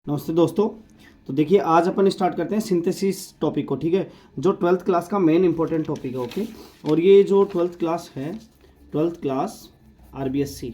नमस्ते दोस्तों। तो देखिए आज अपन स्टार्ट करते हैं सिंथेसिस टॉपिक को, ठीक है, जो 12th क्लास का मेन इंपॉर्टेंट टॉपिक है। ओके, और ये जो 12th क्लास है, 12th क्लास आरबीएससी,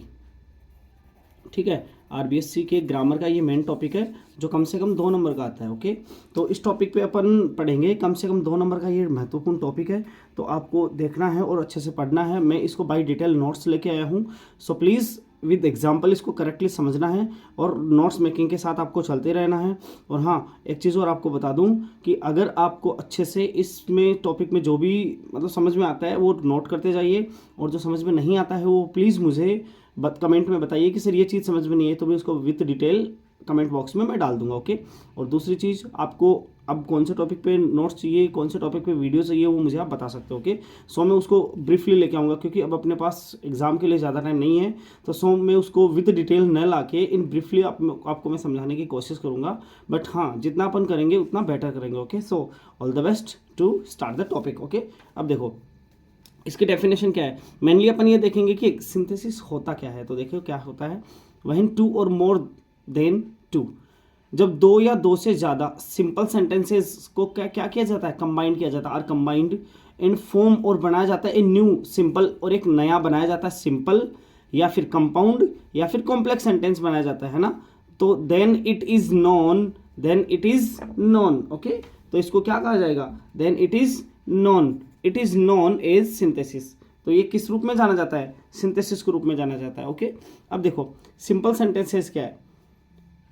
ठीक है, आरबीएससी के ग्रामर का ये मेन टॉपिक है जो कम से कम 2 नंबर का आता है। ओके, तो इस टॉपिक पे अपन पढ़ेंगे, कम से कम 2 नंबर का ये महत्वपूर्ण टॉपिक है, तो आपको देखना है और अच्छे से पढ़ना है। मैं इसको बाय डिटेल नोट्स लेके आया हूँ, सो प्लीज़ विद एग्जाम्पल इसको करेक्टली समझना है और नोट्स मेकिंग के साथ आपको चलते रहना है। और हाँ, एक चीज़ और आपको बता दूं कि अगर आपको अच्छे से इसमें टॉपिक में जो भी मतलब समझ में आता है वो नोट करते जाइए, और जो समझ में नहीं आता है वो प्लीज़ मुझे कमेंट में बताइए कि सर ये चीज़ समझ में नहीं है, तो मैं उसको विथ डिटेल कमेंट बॉक्स में मैं डाल दूंगा। ओके, और दूसरी चीज़, आपको अब कौन से टॉपिक पे नोट्स चाहिए, कौन से टॉपिक पे वीडियो चाहिए, वो मुझे आप बता सकते हो। ओके, सो मैं उसको ब्रीफली लेके आऊँगा क्योंकि अब अपने पास एग्जाम के लिए ज़्यादा टाइम नहीं है, तो सो मैं उसको विद डिटेल न ला के इन ब्रीफली आपको मैं समझाने की कोशिश करूँगा। बट हाँ, जितना अपन करेंगे उतना बेटर करेंगे। Okay, so all the best to start the topic. Okay, अब देखो इसकी डेफिनेशन क्या है। मेनली अपन ये देखेंगे कि सिंथेसिस होता क्या है। तो देखिए क्या होता है, व्हेन 2 और मोर देन 2, जब 2 या 2 से ज़्यादा सिंपल सेंटेंसेस को क्या क्या किया जाता है, कंबाइंड किया जाता है, और कंबाइंड इन फॉर्म और बनाया जाता है ए न्यू सिंपल, और एक नया बनाया जाता है सिंपल या फिर कंपाउंड या फिर कॉम्प्लेक्स सेंटेंस बनाया जाता है ना, तो then it is known, then it is known. Okay, तो इसको क्या कहा जाएगा, then it is known, it is known as synthesis. तो ये किस रूप में जाना जाता है, सिंथेसिस के रूप में जाना जाता है। ओके, अब देखो सिंपल सेंटेंसेस क्या है।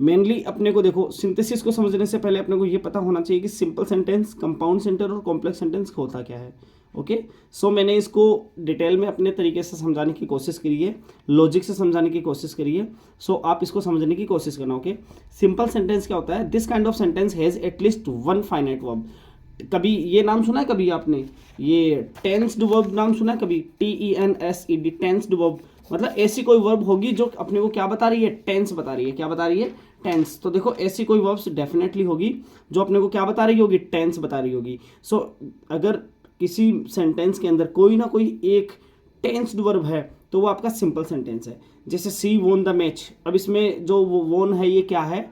मेनली अपने को देखो सिंथेसिस को समझने से पहले अपने को ये पता होना चाहिए कि सिंपल सेंटेंस, कंपाउंड सेंटेंस और कॉम्प्लेक्स सेंटेंस होता क्या है। ओके, सो मैंने इसको डिटेल में अपने तरीके से समझाने की कोशिश करी है, लॉजिक से समझाने की कोशिश करी है। सो आप इसको समझने की कोशिश करना। ओके, सिंपल सेंटेंस क्या होता है, this kind of sentence has at least one finite verb. कभी ये नाम सुना है, कभी आपने ये टेंस्ड वर्ब नाम सुना है कभी, TENSED, टेंस्ड वर्ब, मतलब ऐसी कोई वर्ब होगी जो अपने को क्या बता रही है, टेंस बता रही है। क्या बता रही है, टेंस। तो देखो ऐसी कोई वर्ब्स डेफिनेटली होगी जो अपने को क्या बता रही होगी, टेंस बता रही होगी। सो अगर किसी सेंटेंस के अंदर कोई ना कोई एक टेंस्ड वर्ब है तो वो आपका सिंपल सेंटेंस है। जैसे सी वोन द मैच, अब इसमें जो वो वोन है ये क्या है,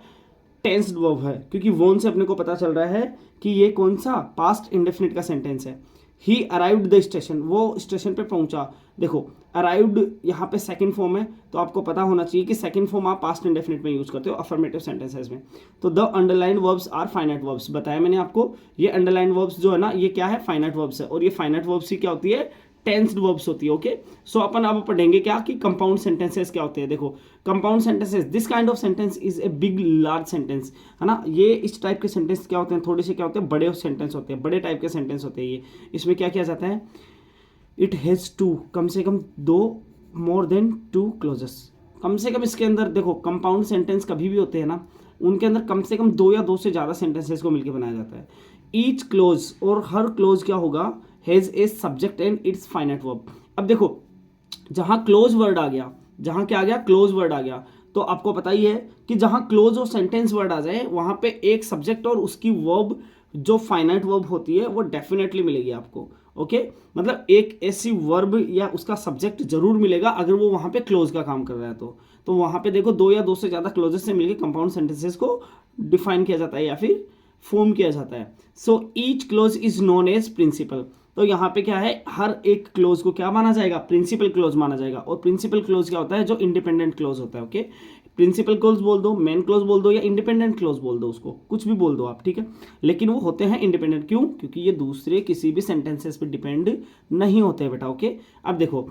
टेंस्ड वर्ब है, क्योंकि वोन से अपने को पता चल रहा है कि ये कौन सा पास्ट इंडेफिनिट का सेंटेंस है। ही अराइव्ड द स्टेशन, वो स्टेशन पे पहुंचा। देखो अराइव्ड यहाँ पे सेकंड फॉर्म है, तो आपको पता होना चाहिए कि सेकंड फॉर्म आप पास्ट इंडेफिनिट में यूज करते हो अफर्मेटिव सेंटेंसेस में। तो the underline verbs are finite verbs, बताया मैंने आपको, ये अंडरलाइन वर्ब्स जो है ना ये क्या है, फाइनाइट वर्ब्स है, और ये फाइनाइट वर्ब्स ही क्या होती है, टेंस्ड वर्ब्स होती है। ओके, सो अपन अब पढ़ेंगे क्या कि कंपाउंड सेंटेंसेस क्या होते हैं। देखो compound sentences, this kind of sentence is a big large sentence, है ना। ये इस टाइप के सेंटेंस क्या होते हैं, थोड़े से क्या होते हैं, बड़े सेंटेंस होते हैं, बड़े टाइप के सेंटेंस होते हैं ये। इसमें क्या किया जाता है, इट हैज़ टू, कम से कम 2, मोर देन 2 क्लोजेस, कम से कम इसके अंदर देखो कंपाउंड सेंटेंस कभी भी होते हैं ना, उनके अंदर कम से कम 2 या 2 से ज़्यादा सेंटेंसेस को मिलकर बनाया जाता है। ईच क्लोज, और हर क्लोज क्या होगा, has a subject and it's finite verb. अब देखो जहाँ क्लोज वर्ड आ गया, जहाँ क्या आ गया, क्लोज वर्ड आ गया, तो आपको पता ही है कि जहाँ क्लोज और सेंटेंस वर्ड आ जाए वहाँ पे एक सब्जेक्ट और उसकी वर्ब जो फाइनाइट वर्ब होती है वो डेफिनेटली मिलेगी आपको। ओके, मतलब एक ऐसी वर्ब या उसका सब्जेक्ट जरूर मिलेगा अगर वो वहाँ पे क्लोज का काम कर रहा है। तो वहाँ पे देखो 2 या 2 से ज़्यादा क्लोजेस से मिलकर कंपाउंड सेंटेंसेस को डिफाइन किया जाता है या फिर फॉर्म किया जाता है। So each clause is known as principal. तो यहाँ पे क्या है, हर एक क्लोज को क्या माना जाएगा, प्रिंसिपल क्लोज माना जाएगा। और प्रिंसिपल क्लोज क्या होता है, जो इंडिपेंडेंट क्लोज होता है। ओके, प्रिंसिपल क्लोज बोल दो, मेन क्लोज बोल दो, या इंडिपेंडेंट क्लोज बोल दो, उसको कुछ भी बोल दो आप, ठीक है, लेकिन वो होते हैं इंडिपेंडेंट। क्यों, क्योंकि ये दूसरे किसी भी सेंटेंसेस पे डिपेंड नहीं होते बेटा। ओके, अब देखो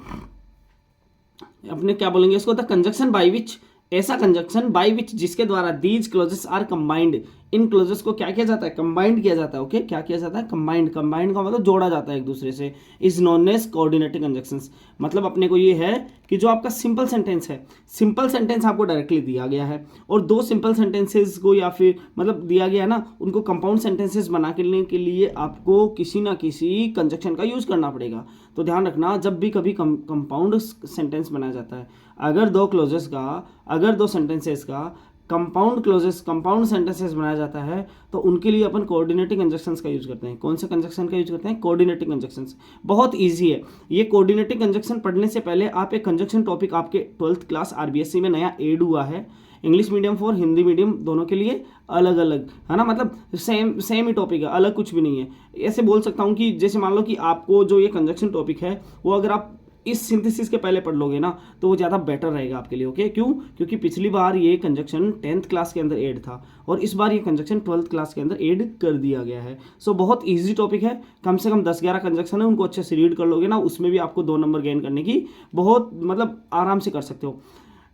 अपने क्या बोलेंगे इसको, द कंजक्शन बाय विच, ऐसा कंजक्शन बाय विच जिसके द्वारा दीज क्लोजेस आर कंबाइंड, इन क्लोजेस को क्या किया जाता है, कंबाइंड किया जाता है। ओके, क्या किया जाता है, कंबाइंड, कंबाइंड का मतलब जोड़ा जाता है एक दूसरे से, is known as coordinating conjunctions. मतलब अपने को ये है कि जो आपका सिंपल सेंटेंस है, सिंपल सेंटेंस आपको डायरेक्टली दिया गया है, और 2 सिंपल सेंटेंसेस को या फिर मतलब दिया गया है ना, उनको कंपाउंड सेंटेंसेस बनाने के लिए आपको किसी ना किसी कंजक्शन का यूज करना पड़ेगा। तो ध्यान रखना, जब भी कभी कंपाउंड सेंटेंस बनाया जाता है, अगर 2 क्लोजेस का, अगर 2 सेंटेंसेस का कंपाउंड क्लोजेस, कंपाउंड सेंटेंसेस बनाया जाता है, तो उनके लिए अपन कोऑर्डिनेटिंग कंजक्शंस का यूज करते हैं। कौन से कंजक्शन का यूज करते हैं, कोऑर्डिनेटिंग कंजक्शंस। बहुत इजी है ये। कोऑर्डिनेटिंग कंजक्शन पढ़ने से पहले आप एक कंजक्शन टॉपिक आपके 12th क्लास आरबीएससी में नया ऐड हुआ है, English medium for Hindi medium दोनों के लिए अलग अलग है ना, मतलब सेम ही टॉपिक है, अलग कुछ भी नहीं है। ऐसे बोल सकता हूँ कि जैसे मान लो कि आपको जो ये कंजक्शन टॉपिक है वो अगर आप इस सिंथेसिस के पहले पढ़ लोगे ना तो वो ज़्यादा बेटर रहेगा आपके लिए। ओके, क्यों? क्योंकि पिछली बार ये कंजक्शन 10th क्लास के अंदर ऐड था और इस बार ये कंजक्शन 12th क्लास के अंदर ऐड कर दिया गया है। सो बहुत इजी टॉपिक है, कम से कम 10-11 कंजक्शन है, उनको अच्छे से रीड कर लोगे ना, उसमें भी आपको 2 नंबर गेन करने की बहुत मतलब आराम से कर सकते हो।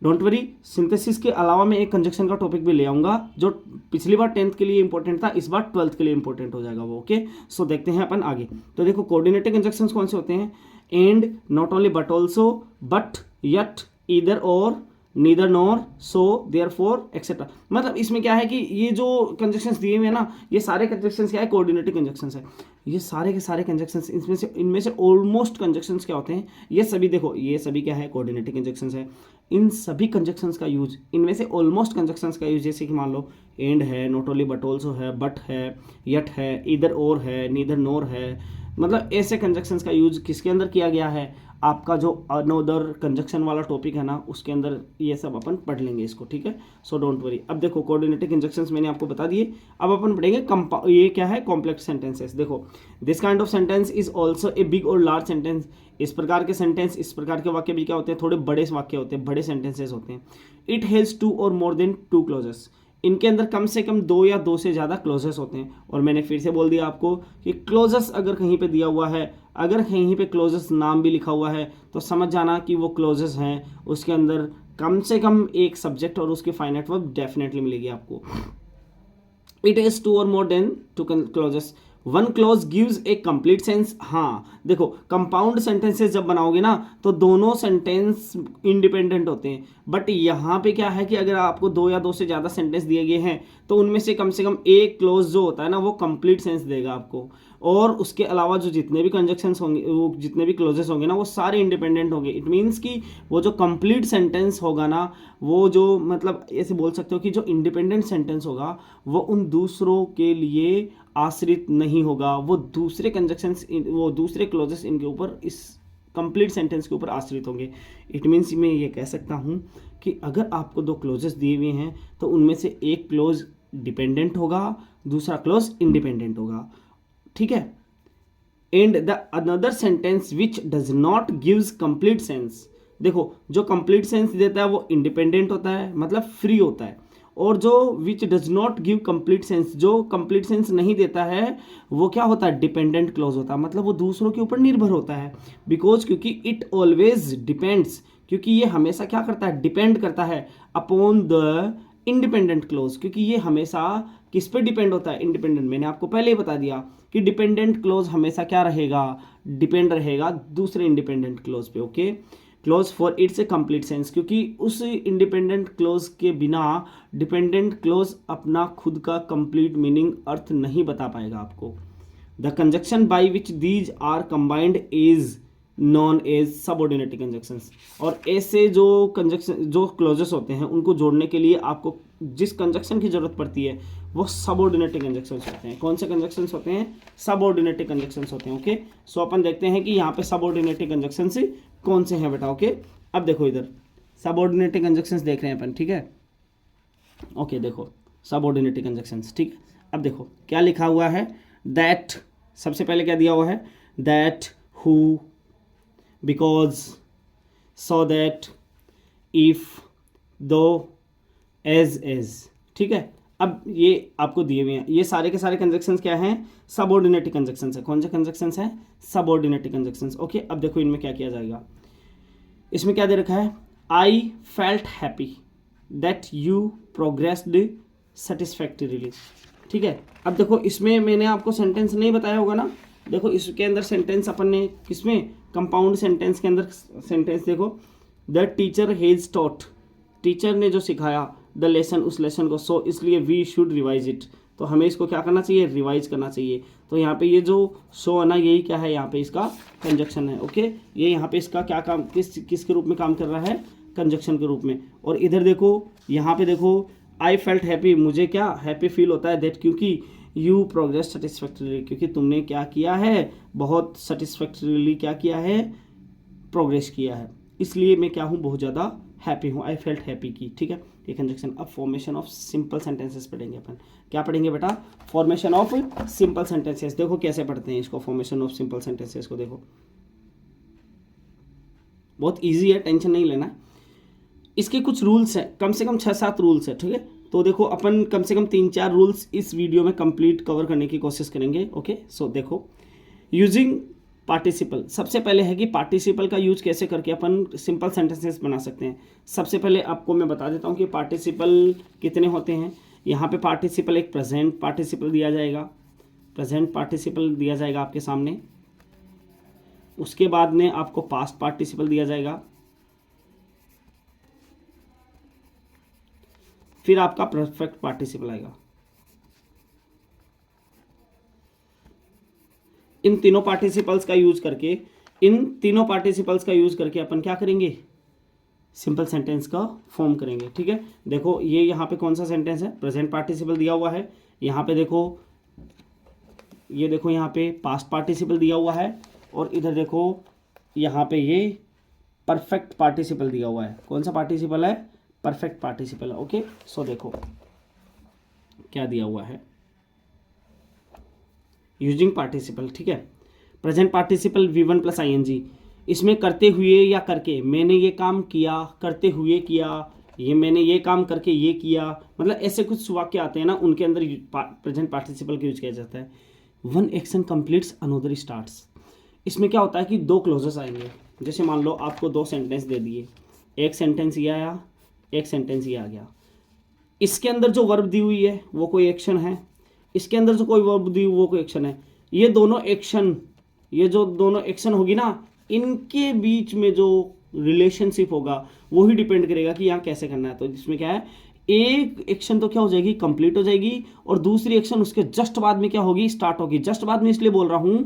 डोंट वरी, सिंथेसिस के अलावा मैं एक कंजक्शन का टॉपिक भी ले आऊंगा जो पिछली बार 10th के लिए इंपॉर्टेंट था, इस बार 12th के लिए इंपॉर्टेंट हो जाएगा वो। ओके, सो देखते हैं अपन आगे। तो देखो कोऑर्डिनेटेड कंजक्शंस कौन से होते हैं? And, not only but also, but, yet, either और, नीदर नॉर, सो, देयरफॉर, एक्सेट्रा। मतलब इसमें क्या है कि ये जो कंजक्शंस दिए हुए हैं ना, ये सारे कंजक्शंस क्या है? कोऑर्डिनेटेड कंजक्शंस है। ये सारे के सारे कंजक्शंस, इनमें से ऑलमोस्ट कंजक्शंस क्या होते हैं? ये सभी देखो, ये सभी क्या है? कोऑर्डिनेटेड कंजक्शंस है। इन सभी कंजक्शंस का यूज, इनमें से ऑलमोस्ट कंजक्शंस का यूज, जैसे कि मान लो एंड है, नॉट ओनली बट ऑल्सो है, बट है, यट है, ईदर और है, नीदर नॉर है, मतलब ऐसे कंजक्शंस का यूज किसके अंदर किया गया है? आपका जो अनदर कंजक्शन वाला टॉपिक है ना, उसके अंदर ये सब अपन पढ़ लेंगे इसको, ठीक है। So don't worry. अब देखो कोऑर्डिनेटेड कंजक्शंस मैंने आपको बता दिए, अब अपन पढ़ेंगे ये क्या है? Complex sentences. देखो, this kind of sentence is also a big और लार्ज सेंटेंस। इस प्रकार के सेंटेंस, इस प्रकार के वाक्य भी क्या होते हैं? थोड़े बड़े वाक्य होते हैं, बड़े सेंटेंसेस होते हैं। इट हैज़ 2 और मोर देन 2 क्लॉजेस। इनके अंदर कम से कम 2 या 2 से ज़्यादा क्लोजेस होते हैं। और मैंने फिर से बोल दिया आपको कि क्लोजेस अगर कहीं पे दिया हुआ है, अगर कहीं पे क्लोजेस नाम भी लिखा हुआ है, तो समझ जाना कि वो क्लोजेस हैं, उसके अंदर कम से कम एक सब्जेक्ट और उसकी फाइनाइट वर्ब डेफिनेटली मिलेगी आपको। इट इज 2 और more than 2 clauses. 1 clause gives a complete sense. हाँ देखो, कंपाउंड सेंटेंसेस जब बनाओगे ना तो दोनों सेंटेंस इंडिपेंडेंट होते हैं, बट यहाँ पे क्या है कि अगर आपको 2 या 2 से ज़्यादा सेंटेंस दिए गए हैं तो उनमें से कम एक क्लॉज जो होता है ना वो कंप्लीट सेंस देगा आपको, और उसके अलावा जो जितने भी कंजक्शंस होंगे, वो जितने भी क्लोजेस होंगे ना, वो सारे इंडिपेंडेंट होंगे। इट मीन्स कि वो जो कंप्लीट सेंटेंस होगा ना, वो जो मतलब ऐसे बोल सकते हो कि जो इंडिपेंडेंट सेंटेंस होगा वो उन दूसरों के लिए आश्रित नहीं होगा, वो दूसरे कंजक्शंस, वो दूसरे क्लोजेस इनके ऊपर, इस कंप्लीट सेंटेंस के ऊपर आश्रित होंगे। इट मीन्स मैं ये कह सकता हूँ कि अगर आपको 2 क्लोजेस दिए हुए हैं तो उनमें से एक क्लोज डिपेंडेंट होगा, दूसरा क्लोज इंडिपेंडेंट होगा, ठीक है। And the another sentence which does not gives complete sense. देखो, जो कंप्लीट सेंस देता है वो इंडिपेंडेंट होता है, मतलब फ्री होता है, और जो which does not give complete sense, जो कंप्लीट सेंस नहीं देता है, वो क्या होता है? डिपेंडेंट क्लॉज होता है, मतलब वो दूसरों के ऊपर निर्भर होता है। बिकॉज क्योंकि इट ऑलवेज डिपेंड्स, क्योंकि ये हमेशा क्या करता है? डिपेंड करता है अपॉन द इंडिपेंडेंट क्लोज, क्योंकि ये हमेशा किस पे डिपेंड होता है? इंडिपेंडेंट। मैंने आपको पहले ही बता दिया कि डिपेंडेंट क्लोज हमेशा क्या रहेगा? डिपेंड रहेगा दूसरे इंडिपेंडेंट क्लोज पे। Okay, close for it's a complete sense, क्योंकि उस इंडिपेंडेंट क्लोज के बिना डिपेंडेंट क्लोज अपना खुद का कंप्लीट मीनिंग, अर्थ नहीं बता पाएगा आपको। The conjunction by which these are combined is known as subordinated conjunctions. और ऐसे जो कंजक्शन, जो क्लोजेस होते हैं, उनको जोड़ने के लिए आपको जिस कंजक्शन की जरूरत पड़ती है वो सबऑर्डिनेटेड कंजक्शंस होते हैं। कौन से कंजक्शंस होते हैं? सबऑर्डिनेटेड कंजक्शंस होते हैं। ओके, सो अपन देखते हैं कि यहाँ पे सबऑर्डिनेटेड कंजक्शंस कौन से हैं बेटा। ओके, अब देखो इधर सबऑर्डिनेटेड कंजक्शंस देख रहे हैं अपन, ठीक है। ओके, देखो सबऑर्डिनेटेड कंजक्शंस, ठीक है। अब देखो क्या लिखा हुआ है? दैट, सबसे पहले क्या दिया हुआ है? That, who, because, so that, if, दो, एज, ठीक है। अब ये आपको दिए हुए हैं, ये सारे के सारे कंजक्शंस क्या हैं? सबऑर्डिनेटेड कंजक्शंस है। कौन से कंजक्शंस हैं? Subordinated conjunctions. ओके, अब देखो इनमें क्या किया जाएगा। इसमें क्या दे रखा है? I felt happy that you progressed satisfactorily, ठीक है। अब देखो इसमें मैंने आपको सेंटेंस नहीं बताया होगा ना, देखो इसके अंदर सेंटेंस अपन ने किसमें? कंपाउंड सेंटेंस के अंदर सेंटेंस देखो, the teacher has taught, teacher ने जो सिखाया, द लेसन, उस लेसन को, सो इसलिए वी शुड रिवाइज इट, तो हमें इसको क्या करना चाहिए? रिवाइज करना चाहिए। तो यहाँ पे ये जो सो है ना, यही क्या है? यहाँ पे इसका कंजक्शन है। ओके, ये यहाँ पे इसका क्या काम, किसके रूप में काम कर रहा है? कंजक्शन के रूप में। और इधर देखो, यहाँ पे देखो, आई फेल्ट हैप्पी, मुझे क्या हैप्पी फील होता है? दैट, क्योंकि यू प्रोग्रेस सेटिस्फैक्टरीली, क्योंकि तुमने क्या किया है? बहुत सेटिस्फैक्टरीली क्या किया है? प्रोग्रेस किया है, इसलिए मैं क्या हूँ? बहुत ज़्यादा हैप्पी हूँ, आई फेल्ट हैप्पी की, ठीक है, ये कंजक्शन। अब फॉर्मेशन ऑफ सिंपल सेंटेंसेस पढ़ेंगे अपन। क्या पढ़ेंगे बेटा? Formation of simple sentences. देखो कैसे पढ़ते हैं इसको, फॉर्मेशन ऑफ सिंपल सेंटेंसेस को देखो, बहुत ईजी है, टेंशन नहीं लेना। इसके कुछ रूल्स हैं, कम से कम 6-7 रूल्स है, ठीक है। तो देखो अपन कम से कम 3-4 रूल्स इस वीडियो में कंप्लीट कवर करने की कोशिश करेंगे। ओके, सो देखो, यूजिंग पार्टिसिपल। सबसे पहले है कि पार्टिसिपल का यूज कैसे करके अपन सिंपल सेंटेंसेस बना सकते हैं। सबसे पहले आपको मैं बता देता हूँ कि पार्टिसिपल कितने होते हैं। यहाँ पे पार्टिसिपल एक प्रेजेंट पार्टिसिपल दिया जाएगा, प्रेजेंट पार्टिसिपल दिया जाएगा आपके सामने। उसके बाद में आपको पास्ट पार्टिसिपल दिया जाएगा, फिर आपका परफेक्ट पार्टिसिपल आएगा। इन तीनों पार्टिसिपल्स का यूज करके अपन क्या करेंगे? सिंपल सेंटेंस का फॉर्म करेंगे, ठीक है। देखो ये यहाँ पे कौन सा सेंटेंस है? प्रेजेंट पार्टिसिपल दिया हुआ है। यहाँ पे देखो, ये देखो यहाँ पे पास्ट पार्टिसिपल दिया हुआ है, और इधर देखो यहाँ पे ये परफेक्ट पार्टिसिपल दिया हुआ है। कौन सा पार्टिसिपल है? Perfect participle. ओके, सो देखो क्या दिया हुआ है, यूजिंग पार्टिसिपल, ठीक है। प्रेजेंट पार्टिसिपल V1 + ing, इसमें करते हुए या करके, मैंने ये काम किया, करते हुए किया, ये मैंने ये काम करके ये किया, मतलब ऐसे कुछ वाक्य आते हैं ना, उनके अंदर प्रेजेंट पार्टिसिपल का यूज किया जाता है। One action completes another starts. इसमें क्या होता है कि 2 क्लोजेस आएंगे। जैसे मान लो आपको 2 सेंटेंस दे दिए, एक सेंटेंस ये आया, एक सेंटेंस ये आ गया। इसके अंदर जो वर्ब दी हुई है वो कोई एक्शन है, इसके अंदर जो कोई वर्ब दी वो कोई एक्शन है। ये दोनों एक्शन होगी ना, इनके बीच में जो रिलेशनशिप होगा वो ही डिपेंड करेगा कि यहाँ कैसे करना है। तो इसमें क्या है, एक एक्शन तो क्या हो जाएगी, कंप्लीट हो जाएगी, और दूसरी एक्शन उसके जस्ट बाद में क्या होगी, स्टार्ट होगी। जस्ट बाद में इसलिए बोल रहा हूं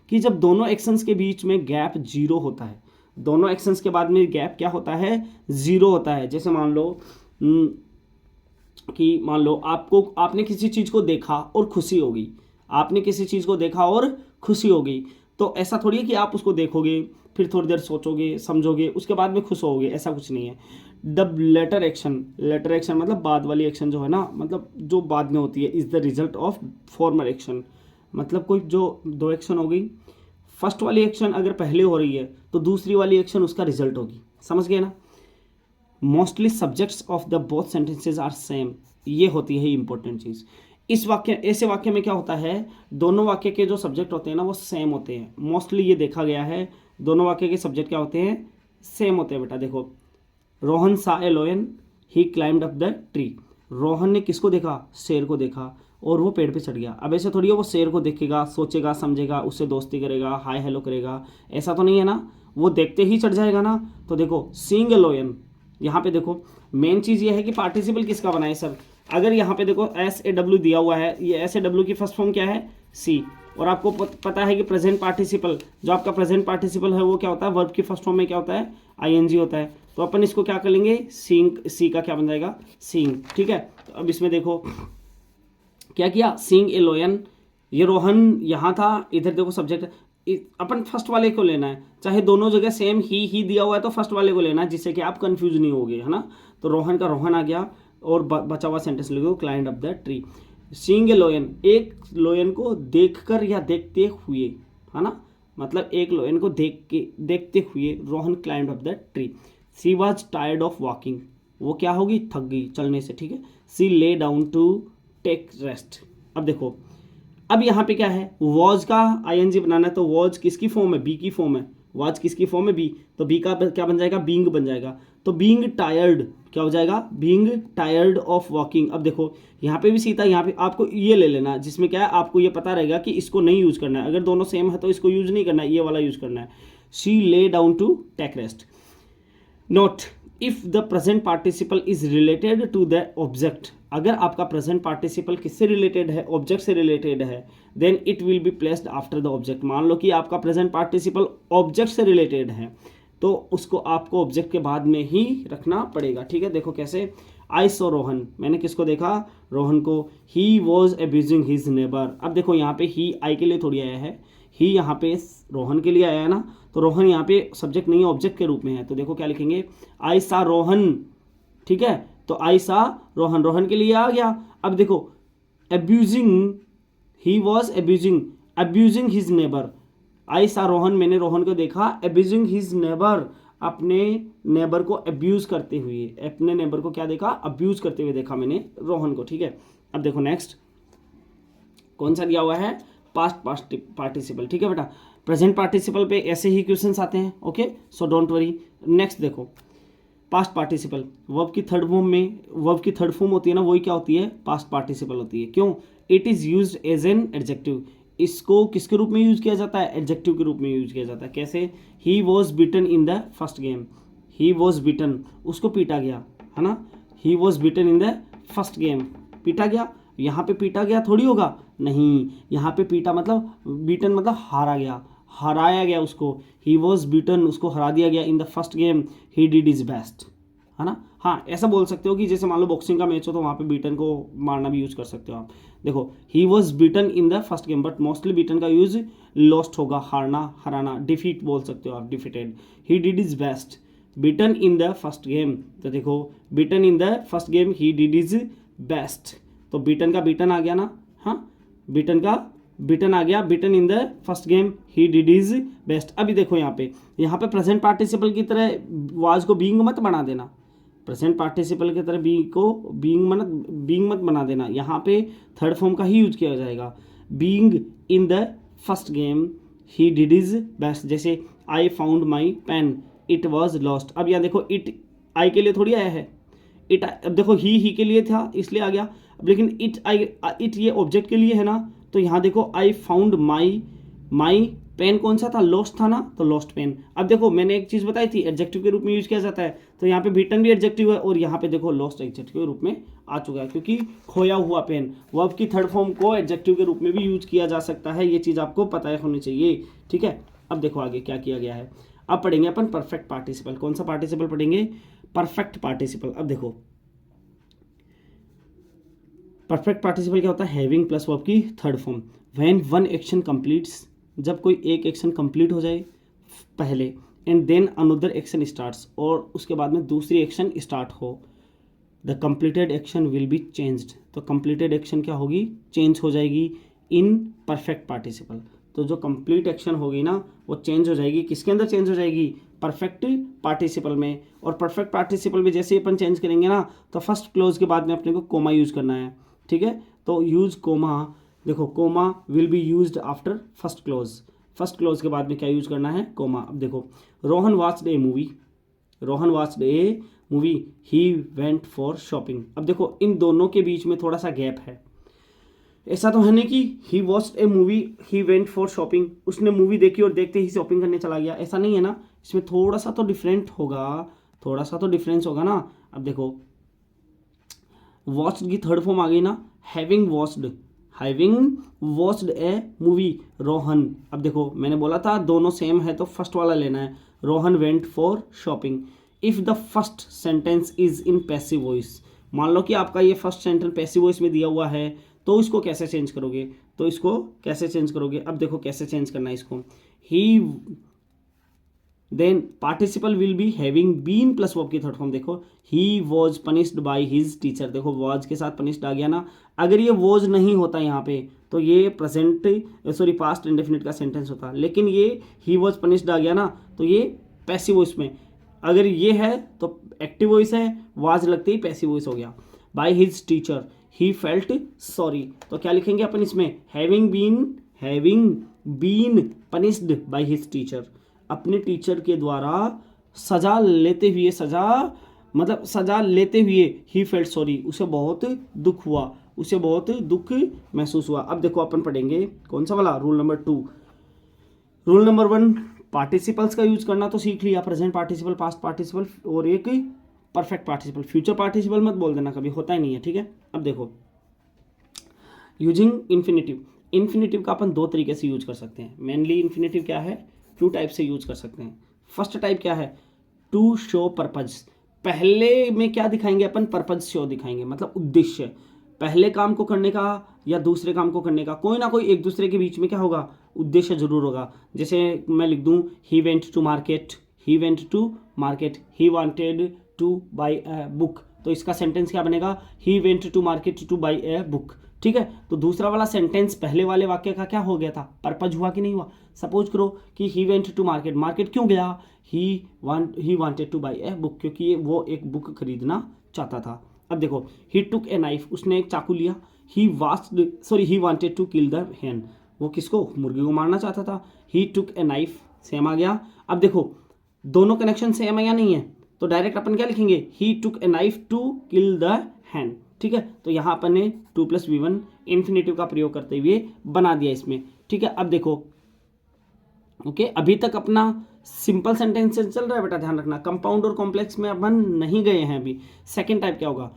कि जब दोनों एक्शंस के बीच में गैप 0 होता है, दोनों एक्शंस के बाद में गैप क्या होता है, 0 होता है। जैसे मान लो आपने किसी चीज को देखा और खुशी हो गई, आपने किसी चीज को देखा और खुशी हो गई, तो ऐसा थोड़ी है कि आप उसको देखोगे, फिर थोड़ी देर सोचोगे, समझोगे, उसके बाद में खुश होगे, ऐसा कुछ नहीं है। द लेटर एक्शन मतलब बाद वाली एक्शन जो है ना, मतलब जो बाद में होती है, is the result of former action. मतलब कोई जो 2 एक्शन हो गई, फर्स्ट वाली एक्शन अगर पहले हो रही है तो दूसरी वाली एक्शन उसका रिजल्ट होगी, समझ गए ना। Mostly subjects of the both sentences are same, ये होती है इंपॉर्टेंट चीज। ऐसे वाक्य में क्या होता है, दोनों वाक्य के जो सब्जेक्ट होते हैं ना वो सेम होते हैं। मोस्टली ये देखा गया है, दोनों वाक्य के सब्जेक्ट क्या होते हैं, सेम होते हैं। बेटा देखो, Rohan saw a lion, he climbed up the tree. Rohan ने किसको देखा, शेर को देखा, और वो पेड़ पे चढ़ गया। अब ऐसे थोड़ी है वो शेर को देखेगा, सोचेगा, समझेगा, उससे दोस्ती करेगा, हाय हेलो करेगा, ऐसा तो नहीं है ना, वो देखते ही चढ़ जाएगा ना। तो देखो सीइंग ए लायन, यहाँ पे देखो मेन चीज ये है कि पार्टिसिपल किसका बना है सर। अगर यहाँ पे देखो SAW दिया हुआ है, ये SAW की फर्स्ट फॉर्म क्या है, सी, और आपको पता है कि प्रेजेंट पार्टिसिपल, जो आपका प्रेजेंट पार्टिसिपल है वो क्या होता है, वर्ब की फर्स्ट फॉर्म में क्या होता है, ING होता है। तो अपन इसको क्या कर लेंगे, सीइंग, सी का क्या बन जाएगा, सीइंग, ठीक है। तो अब इसमें देखो क्या किया, सीइंग ए लायन, ये रोहन यहाँ था, इधर देखो सब्जेक्ट, अपन फर्स्ट वाले को लेना है, चाहे दोनों जगह सेम ही दिया हुआ है तो फर्स्ट वाले को लेना है, जिससे कि आप कंफ्यूज नहीं होगे, है ना। तो रोहन का रोहन आ गया, और बचा हुआ सेंटेंस लिखो, climb up the tree. Seeing a lion, एक लायन को देखकर या देखते हुए, है ना, मतलब एक लायन को देखते हुए Rohan climb up the tree. She was tired of walking, वो क्या होगी, थक गई चलने से, ठीक है। सी ले डाउन टू टेक रेस्ट। अब देखो, अब यहाँ पे क्या है, वॉज का ING बनाना है, तो वॉज किसकी फॉर्म है, बी की फॉर्म है, वॉज किसकी फॉर्म है, बी, तो बी का क्या बन जाएगा, बीइंग बन जाएगा। तो बीइंग टायर्ड क्या हो जाएगा, बीइंग टायर्ड ऑफ वॉकिंग। अब देखो यहाँ पे भी सीता, यहाँ पे आपको ये ले लेना, जिसमें क्या है, आपको ये पता रहेगा कि इसको नहीं यूज करना है, अगर दोनों सेम है तो इसको यूज नहीं करना है, ये वाला यूज करना है। She lay down to take rest. Note, if the present participle is related to the object, अगर आपका प्रेजेंट पार्टिसिपल किससे रिलेटेड है, ऑब्जेक्ट से रिलेटेड है, then it will be placed after the object. मान लो कि आपका प्रेजेंट पार्टिसिपल ऑब्जेक्ट से रिलेटेड है, तो उसको आपको ऑब्जेक्ट के बाद में ही रखना पड़ेगा, ठीक है। देखो कैसे, आई सो रोहन, मैंने किसको देखा, रोहन को। ही वॉज अब्यूजिंग हिज नेबर। अब देखो यहाँ पे ही आई के लिए थोड़ी आया है, ही यहाँ पे रोहन के लिए आया है ना, तो रोहन यहाँ पे सब्जेक्ट नहीं है, ऑब्जेक्ट के रूप में है। तो देखो क्या लिखेंगे, आई सा रोहन, ठीक है। तो आई सा रोहन, रोहन के लिए आ गया। अब देखो abusing, he was abusing his neighbour. I saw Rohan, मैंने रोहन को देखा अब्यूजिंग हिज नेबर, अपने नेबर को अब्यूज करते हुए, अपने नेबर को क्या देखा, अब्यूज करते हुए देखा मैंने रोहन को, ठीक है। अब देखो नेक्स्ट कौन सा दिया हुआ है, पास्ट पार्टिसिपल, ठीक है बेटा। प्रेजेंट पार्टिसिपल पे ऐसे ही क्वेश्चंस आते हैं, okay, so don't worry. Next देखो पास्ट पार्टिसिपल, वर्ब की थर्ड फॉर्म में, वर्ब की थर्ड फॉर्म होती है ना, वही क्या होती है, पास्ट पार्टिसिपल होती है। क्यों, it is used as an adjective, इसको किसके रूप में यूज किया जाता है, एडजेक्टिव के रूप में यूज किया जाता है। कैसे, he was beaten in the first game, he was beaten, उसको पीटा गया है ना, he was beaten in the first game, पीटा गया। यहाँ पे पीटा गया थोड़ी होगा, नहीं, यहाँ पे पीटा मतलब, बीटन मतलब हारा गया, हराया गया उसको, ही वॉज बीटन, उसको हरा दिया गया, इन the first game he did his best, है ना। हाँ, ऐसा बोल सकते हो कि जैसे मान लो बॉक्सिंग का मैच हो तो वहाँ पे बीटन को मारना भी यूज कर सकते हो आप। देखो he was beaten in the first game, but mostly beaten का यूज लॉस्ट होगा, हारना, हराना, डिफीट बोल सकते हो आप, defeated. He did his best, beaten in the first game, तो देखो beaten in the first game he did his best, तो बीटन का बीटन आ गया ना, हाँ, बीटन का बीटन आ गया, beaten in the first game he did his best. अभी देखो यहाँ पे प्रेजेंट पार्टिसिपल की तरह वाज को बीइंग मत बना देना, प्रेजेंट पार्टिसिपल की तरह बी को बीइंग मत बना देना, यहाँ पे थर्ड फॉर्म का ही यूज किया जाएगा। Being in the first game he did his best, जैसे I found my pen it was lost. अब यहाँ देखो इट आई के लिए थोड़ी आया है, इट, अब देखो ही के लिए था इसलिए आ गया, अब लेकिन इट ये ऑब्जेक्ट के लिए है ना, तो यहाँ देखो आई फाउंड माई पेन कौन सा था, लॉस्ट था ना, तो लॉस्ट पेन। अब देखो मैंने एक चीज़ बताई थी, एडजेक्टिव के रूप में यूज किया जाता है, तो यहाँ पे बीटन भी एडजेक्टिव है, और यहाँ पे देखो लॉस्ट एडजेक्टिव के रूप में आ चुका है, क्योंकि खोया हुआ पेन, वर्ब की थर्ड फॉर्म को एडजेक्टिव के रूप में भी यूज किया जा सकता है, ये चीज़ आपको पता होनी चाहिए, ठीक है। अब देखो आगे क्या किया गया है, अब पढ़ेंगे अपन परफेक्ट पार्टिसिपल। कौन सा पार्टिसिपल पढ़ेंगे, परफेक्ट पार्टिसिपल। अब देखो परफेक्ट पार्टिसिपल क्या होता है, हैविंग प्लस वर्ब की third form. When one action completes, जब कोई एक एक्शन कंप्लीट हो जाए पहले, and then another action starts, और उसके बाद में दूसरी एक्शन स्टार्ट हो, the completed action will be changed, तो कंप्लीटेड एक्शन क्या होगी, चेंज हो जाएगी इन परफेक्ट पार्टिसिपल। तो जो कंप्लीट एक्शन होगी ना वो चेंज हो जाएगी, किसके अंदर चेंज हो जाएगी, परफेक्ट पार्टिसिपल में। और परफेक्ट पार्टिसिपल में जैसे अपन चेंज करेंगे ना, तो फर्स्ट क्लोज के बाद में अपने को कोमा यूज करना है, ठीक है। तो यूज कोमा, देखो comma will be used after first clause, first clause के बाद में क्या यूज करना है, कोमा। अब देखो Rohan watched a movie, Rohan watched a movie, he went for shopping. अब देखो इन दोनों के बीच में थोड़ा सा गैप है, ऐसा तो है नहीं कि he watched a movie he went for shopping, उसने मूवी देखी और देखते ही शॉपिंग करने चला गया, ऐसा नहीं है ना, इसमें थोड़ा सा तो डिफरेंट होगा, थोड़ा सा तो डिफरेंस होगा ना। अब देखो वॉच्ड की थर्ड फॉर्म आ गई ना, having watched a movie Rohan. अब देखो मैंने बोला था दोनों सेम है तो फर्स्ट वाला लेना है, Rohan went for shopping. If the first sentence is in passive voice, मान लो कि आपका ये फर्स्ट सेंटेंस पैसिव वॉइस में दिया हुआ है, तो इसको कैसे चेंज करोगे, तो इसको कैसे चेंज करोगे, अब देखो कैसे चेंज करना है इसको, he then participle will be having been plus verb की थर्ड फॉर्म। देखो he was punished by his teacher, देखो वॉज के साथ पनिश्ड आ गया ना, अगर ये वॉज नहीं होता यहाँ पे तो ये पास्ट इंडेफिनिट का सेंटेंस होता, लेकिन ये ही वॉज पनिश्ड आ गया ना, तो ये पैसिव वॉइस में, अगर ये है तो एक्टिव वॉइस है, वाज लगते ही पैसिव वॉइस हो गया। By his teacher he felt sorry, तो क्या लिखेंगे अपन इसमें, having been punished by his teacher, अपने टीचर के द्वारा सजा लेते हुए ही फेल्ट सॉरी, उसे बहुत दुख हुआ, उसे बहुत दुख महसूस हुआ। अब देखो अपन पढ़ेंगे कौन सा वाला, rule number 2। Rule number 1 participles का यूज करना तो सीख लिया, प्रेजेंट पार्टिसिपल, पास्ट पार्टिसिपल और एक परफेक्ट पार्टिसिपल। फ्यूचर पार्टिसिपल मत बोल देना कभी, होता ही नहीं है, ठीक है। अब देखो यूजिंग इन्फिनेटिव का अपन 2 तरीके से यूज कर सकते हैं। मेनली इन्फिनेटिव क्या है, 2 टाइप से यूज कर सकते हैं। फर्स्ट टाइप क्या है, टू शो पर्पज, पहले में क्या दिखाएंगे अपन, पर्पज शो दिखाएंगे, मतलब उद्देश्य, पहले काम को करने का या दूसरे काम को करने का, कोई ना कोई एक दूसरे के बीच में क्या होगा, उद्देश्य जरूर होगा। जैसे मैं लिख दूं he went to market, he went to market, he wanted to buy a book, तो इसका सेंटेंस क्या बनेगा, he went to market to buy a book. ठीक है, तो दूसरा वाला सेंटेंस पहले वाले वाक्य का क्या हो गया था, पर्पज हुआ कि नहीं हुआ। सपोज करो कि he went to market, market क्यों गया, he wanted to buy a book, क्योंकि वो एक बुक खरीदना चाहता था। अब देखो ही टुक ए नाइफ, उसने एक चाकू लिया, he wanted to kill the hen, वो किसको, मुर्गी को मारना चाहता था। ही टुक ए नाइफ, सेम आ गया। अब देखो दोनों कनेक्शन सेम है या नहीं है, तो डायरेक्ट अपन क्या लिखेंगे, he took a knife to kill the hen। ठीक है, तो यहाँ अपन ने 2+V1 इन्फिनेटिव का प्रयोग करते हुए बना दिया इसमें। ठीक है, अब देखो ओके, अभी तक अपना सिंपल सेंटेंस चल रहा है बेटा, ध्यान रखना। कंपाउंड और कॉम्प्लेक्स में अपन नहीं गए हैं अभी। सेकेंड टाइप क्या होगा,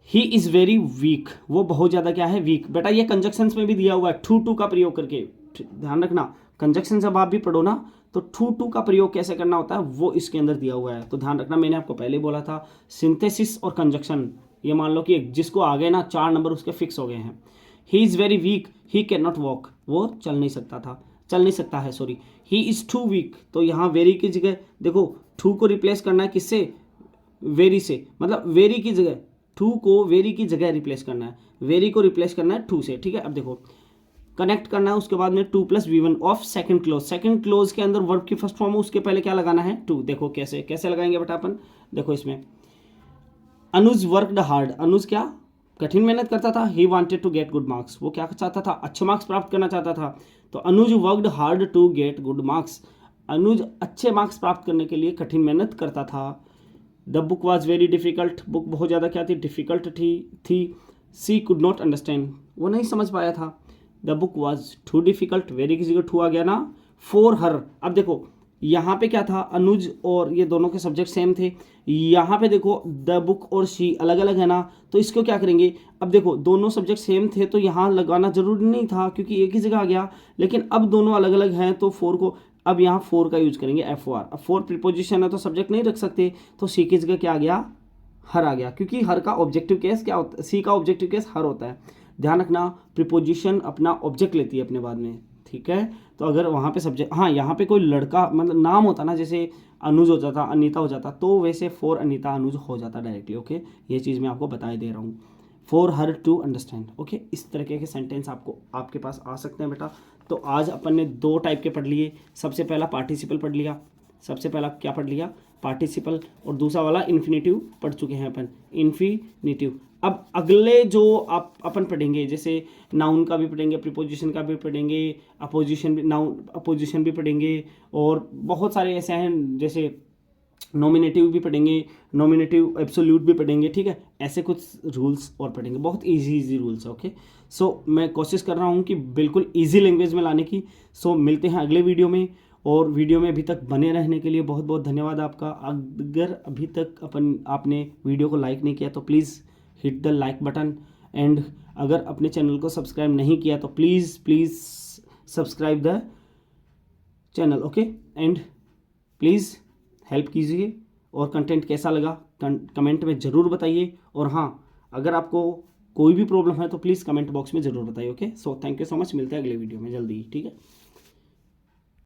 ही इज वेरी वीक, वो बहुत ज्यादा क्या है, वीक। बेटा ये कंजक्शंस में भी दिया हुआ है, टू का प्रयोग करके, ध्यान रखना। कंजक्शन जब आप भी पढ़ो ना तो टू का प्रयोग कैसे करना होता है वो इसके अंदर दिया हुआ है, तो ध्यान रखना। मैंने आपको पहले बोला था सिंथेसिस और कंजक्शन, ये मान लो कि जिसको आगे ना 4 नंबर उसके फिक्स हो गए हैं। He is very weak, he can not walk, वो चल नहीं सकता है sorry. He is too weak, तो यहाँ वेरी की जगह देखो टू को रिप्लेस करना है किससे, वेरी से, मतलब वेरी की जगह टू को वेरी की जगह रिप्लेस करना है, वेरी को रिप्लेस करना है टू से। ठीक है, अब देखो कनेक्ट करना है उसके बाद में 2+V1 of second close. Second close के अंदर वर्ब की फर्स्ट फॉर्म, उसके पहले क्या लगाना है, टू। देखो कैसे लगाएंगे बेटा अपन, देखो इसमें अनुज वर्कड हार्ड, अनुज क्या कठिन मेहनत करता था। He wanted to get good marks, वो क्या चाहता था, अच्छे मार्क्स प्राप्त करना चाहता था। तो Anuj worked hard to get good marks, Anuj अच्छे मार्क्स प्राप्त करने के लिए कठिन मेहनत करता था। The book was very difficult, book बहुत ज़्यादा क्या थी, डिफिकल्ट थी। सी कुड नॉट अंडरस्टैंड, वो नहीं समझ पाया था। The book was too difficult, very की जगह टू आ गया ना, फॉर हर। अब देखो यहाँ पे क्या था, अनुज और ये दोनों के सब्जेक्ट सेम थे। यहाँ पे देखो द बुक और शी अलग अलग है ना, तो इसको क्या करेंगे, अब देखो दोनों सब्जेक्ट सेम थे तो यहाँ लगाना जरूरी नहीं था क्योंकि एक ही जगह आ गया, लेकिन अब दोनों अलग अलग हैं तो फोर को, अब यहाँ फोर का यूज करेंगे, FOR। अब फोर प्रीपोजिशन है तो सब्जेक्ट नहीं रख सकते, तो सी की जगह क्या आ गया, हर आ गया, क्योंकि हर का ऑब्जेक्टिव केस क्या होता है, सी का ऑब्जेक्टिव केस हर होता है। ध्यान रखना, प्रीपोजिशन अपना ऑब्जेक्ट लेती है अपने बाद में। ठीक है, तो अगर वहाँ पे सब्जेक्ट, हाँ यहाँ पे कोई लड़का मतलब नाम होता ना, जैसे अनुज हो जाता, अनीता हो जाता, तो वैसे फॉर अनीता अनुज हो जाता डायरेक्टली। ओके, ये चीज़ मैं आपको बता दे रहा हूँ, for her to understand. Okay, इस तरीके के सेंटेंस आपको आपके पास आ सकते हैं बेटा। तो आज अपन ने 2 टाइप के पढ़ लिए। सबसे पहला पार्टिसिपल पढ़ लिया, सबसे पहला क्या पढ़ लिया, पार्टिसिपल, और दूसरा वाला इन्फिनेटिव पढ़ चुके हैं अपन, इन्फिनेटिव। अब अगले जो आप अपन पढ़ेंगे, जैसे नाउन का भी पढ़ेंगे, प्रीपोजिशन का भी पढ़ेंगे, अपोजिशन भी, नाउन अपोजिशन भी पढ़ेंगे, और बहुत सारे ऐसे हैं जैसे नॉमिनेटिव भी पढ़ेंगे, नॉमिनेटिव एब्सोल्यूट भी पढ़ेंगे। ठीक है, ऐसे कुछ रूल्स और पढ़ेंगे, बहुत इजी रूल्स है। ओके, सो मैं कोशिश कर रहा हूँ कि बिल्कुल इजी लैंग्वेज में लाने की। सो मिलते हैं अगले वीडियो में, और वीडियो में अभी तक बने रहने के लिए बहुत बहुत धन्यवाद आपका। अगर अभी तक आपने वीडियो को लाइक नहीं किया तो please hit the like button, and अगर अपने चैनल को सब्सक्राइब नहीं किया तो please subscribe the channel. Okay, and please help कीजिए, और कंटेंट कैसा लगा कमेंट में ज़रूर बताइए। और हाँ, अगर आपको कोई भी प्रॉब्लम है तो प्लीज़ कमेंट बॉक्स में ज़रूर बताइए। Okay, so thank you so much, मिलते हैं अगले वीडियो में जल्दी ही। ठीक है।